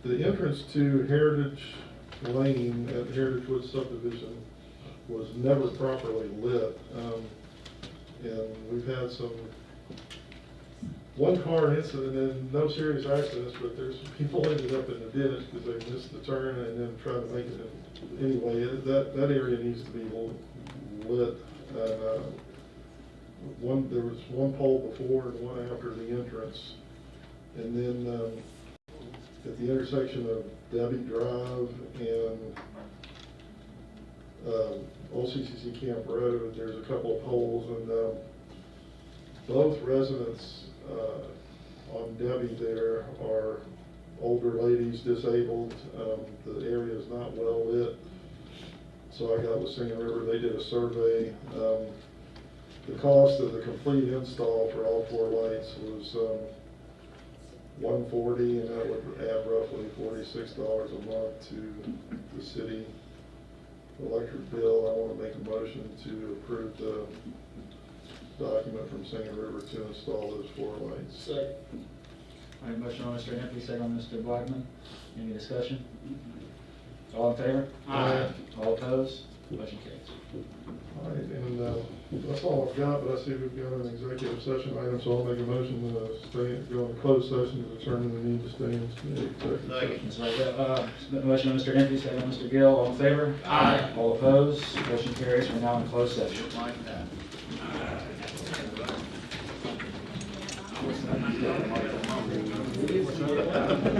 The entrance to Heritage Lane at Heritage Woods subdivision was never properly lit. And we've had one car incident and no serious accidents, but there's people ended up in the ditch because they missed the turn and then tried to make it. Anyway, that area needs to be lit. There was one pole before and one after the entrance. And then at the intersection of Debbie Drive and Old CCC Camp Road, there's a couple of poles, and both residents on Debbie there are older ladies, disabled. The area is not well lit. So I got with Singing River, they did a survey. The cost of the complete install for all 4 lights was $140, and that would add roughly $46 a month to the city electric bill. I want to make a motion to approve the document from Singing River to install those 4 lights. Second. All right, motion on Mr. Hempy, second on Mr. Blackman. Any discussion? All in favor? Aye. All opposed? Motion carries. All right, and that's all I've got, but I see we've got an executive session item, so I'll make a motion to go into closed session to determine the need to stay in executive session. Motion on Mr. Hempy, second on Mr. Gill. All in favor? Aye. All opposed? Motion carries. We're now in closed session. Like that.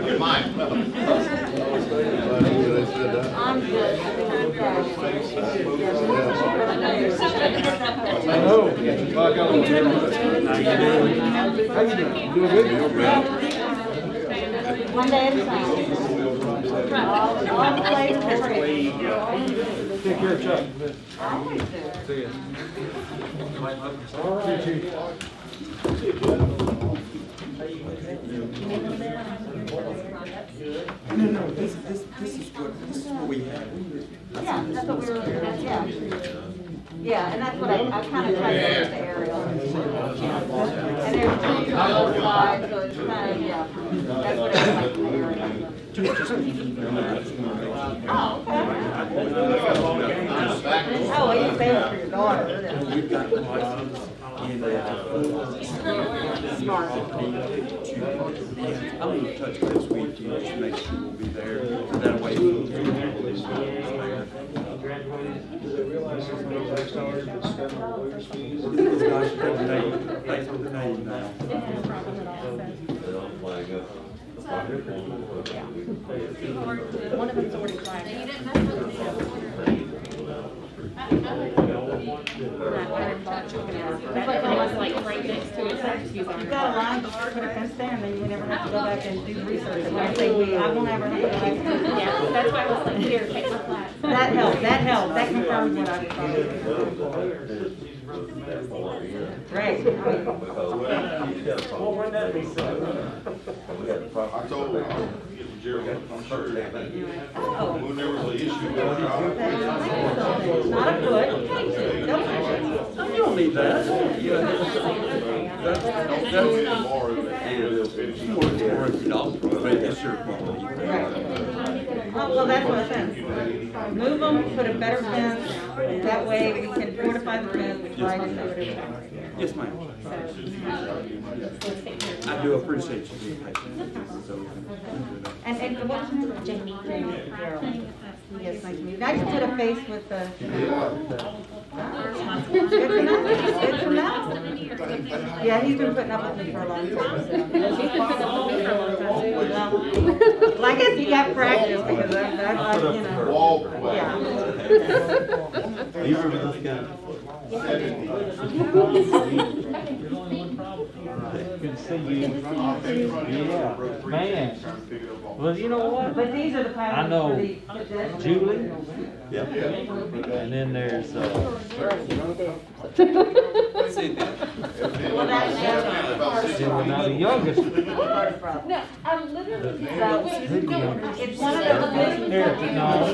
You're mine. I'm good. I know. How you doing? Doing good? One day at a time. All the way to Take care, Chuck. always do. See ya. No, this is what we have. Yeah, that's what we were, yeah. Yeah, and that's what I kind of tried to get the aerial. And there's trees on both sides, so it's kind of, yeah, that's what it's like in the area. Oh, okay. Oh, well, you say it for your daughter. We've got Smart. I'm going to touch base with you, just make sure we'll be there. That way. One of them's already flagged. You've got a line, just put a fence there, and then you never have to go back and do research. And I say I won't ever have to go back and do research. Yeah, that's why I was like, here, take my class. That helped, that confirms what I was talking Great. I told Gerald, I'm sure, when there was an issue. Not a foot. You don't need that. Oh, well, that's what I said. Move them, put a better fence, that way we can fortify the fence, right, and do whatever. Yes, ma'am. I do appreciate you being patient. And what's your name? Jamie. Yes, nice to meet you. I just put a face with the. Good to know. Good to know. Yeah, he's been putting up with me for a long time. Well, I guess you got practice because I you know. Yeah. Do you remember this guy? see you. Yeah, man. Well, you know what? But these are the I patterns know for the pedestrian. Julie. Yeah. And then there's, Well, now the youngest. No, I literally. It's one of those things. Eric, no,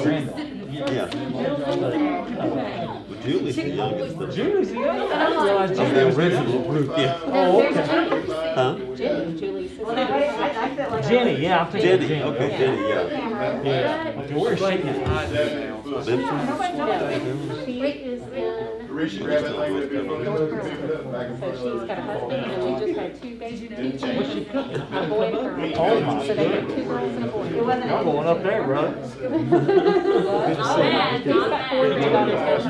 Brenda. Yeah. Julie's the youngest. Julie's the youngest. I didn't realize Of Julie the was the original youngest. group, yeah. Oh, okay. Huh? Well, now, wait, I feel like. Jenny, yeah, I'm thinking Jenny, Jenny. okay, Jenny, yeah. Yeah. Okay, where's she Benson? She is in. Risha, grab that thing, pick it up, back in front of She's got a husband and we just had 2 babies. What's she cooking? A boy and a girl. Oh, my So they had goodness. 2 girls and a boy. It wasn't. I'm going up there, bro. Not bad, not bad. 4 granddaughters.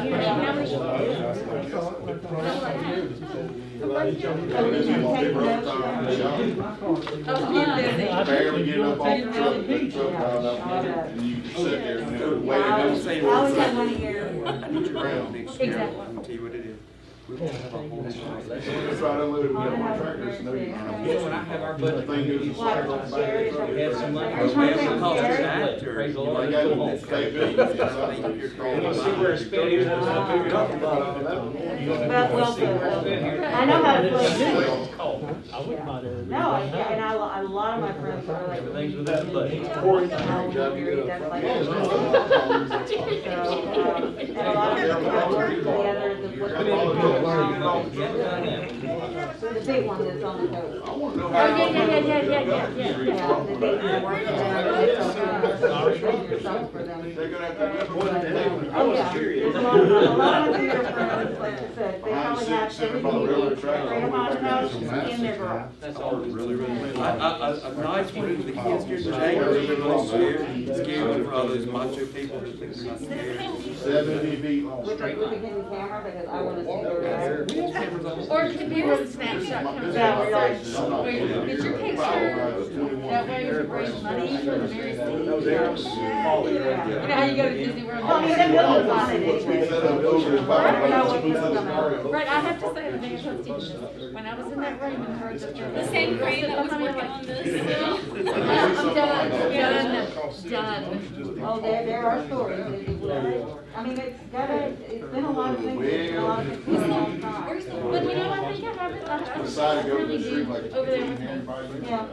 How Barely getting up off the truck, the truck drives up, and you just sit there and wait. I always had one here. Exactly. That's right, I live with my tractor, so you know, when I have our budget. Thing is, it's like on the back. Had some money. Praise the Lord. I got a little state bill. I know how to play. No, and a lot of my friends are like. Everything's with that budget. And a lot of them work together. The big one that's on the coast. Oh, yeah. Yeah, the big one works together. Yourself for them. Oh, yeah. There's a lot of their friends, like I said, they probably have everything you need. Right about the house in their garage. That's all really nice. A nice one for the kids here today, are really scared for all those macho people that think they're not scared. 70 feet long. With the hidden camera, because I want to see their guys. Or it could be where the snapshot comes Yeah, out, we're where like- it's like, where you get your picture, that way you can raise money for the Mary Steve. You know how you go to Disney World? Oh, yeah, they're building on it anyway. I don't know what was coming out. Right, I have to say, the mayor posted this, when I was in that room and heard the same grade that was working on this. I'm done. Oh, there are stories. I mean, it's been a lot of things, it's been a lot of things for a long time. But you know, I think I have it, I Decided to go to really the street do like. over there with him. Yeah.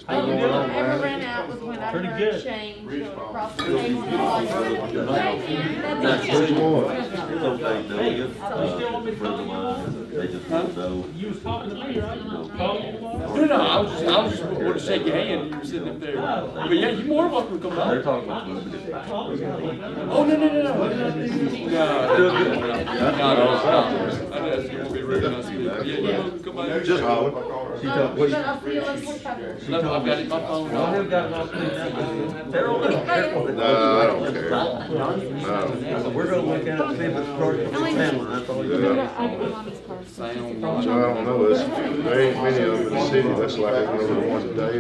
How you Oh, doing? I ever ran out was when I Pretty heard good. Shane go across the table and I was like, That's hey, good. man, It's okay, though. It's, friends of mine, they just don't know. You was talking to me, right? No, I was just going to shake your hand, you were sitting up there. But yeah, you're more welcome to come They're by. talking about moving it. Oh, no. I just want to be rude, I see that. Yeah, you're welcome to come by. Just holler. She told, what but I'll see you later. I've got it in my phone. I have got my thing down. They're on it. No, I don't care. No. We're gonna look at it and see if it's charged for family, that's all you do. So I don't know, there ain't many of them in the city, that's like one of the ones today,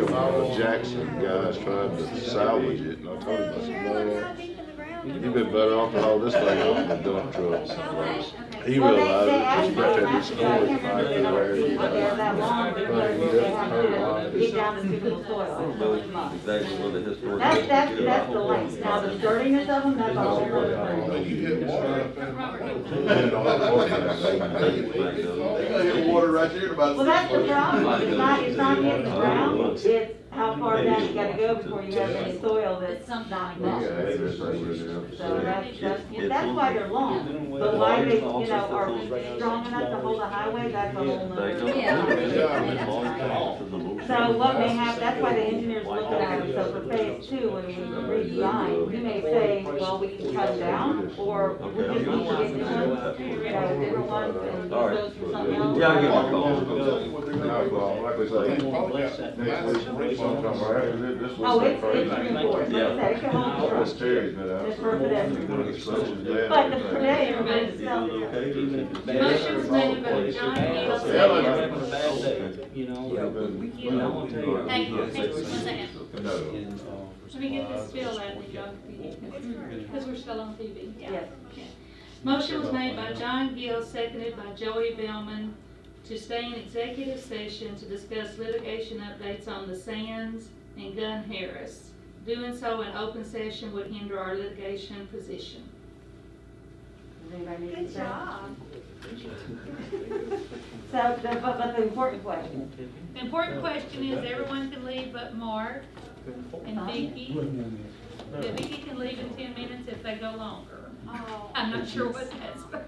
Jackson guys tried to salvage it, and I told him, I said, no, you've been better off to haul this thing off the dump trucks. He realized that you got to store it right there. They're that long, because they have to dig down the suitable soil. I don't know exactly what the historic. That's the length. Now, the sturdiness of them, that's all they're really. You hit water up in hit water right there about. Well, that's the problem. It's not hitting the ground. It's how far down you gotta go before you have any soil that's not long. So that's why they're long. But why they, are strong enough to hold a highway, that's a whole nother. So what may have, that's why the engineers look at it, so for phase 2, when we redesign, you may say, well, we can cut down, or we just need to get new ones, different ones, and use those for something else. Yeah, I get my call. Like we say, Oh, it's reinforced, like I said, it can hold for That's Terry's been out. just for pedestrians. But the pedestrian road itself, Motion was made by John Hill, seconded. You know, Thank you, one second. Let me get this bill out of the job, because we're still on TV. yes. Okay. Motion was made by John Gill, seconded by Joey Bellman, to stay in executive session to discuss litigation updates on the Sands and Gun Harris. Doing so in open session would hinder our litigation position. Does anybody need to Good say? job. So, but the important question. The important question is everyone can leave but Mark and Vicky. Yeah, Vicky can leave in 10 minutes if they go longer. Oh. I'm not sure what that's about.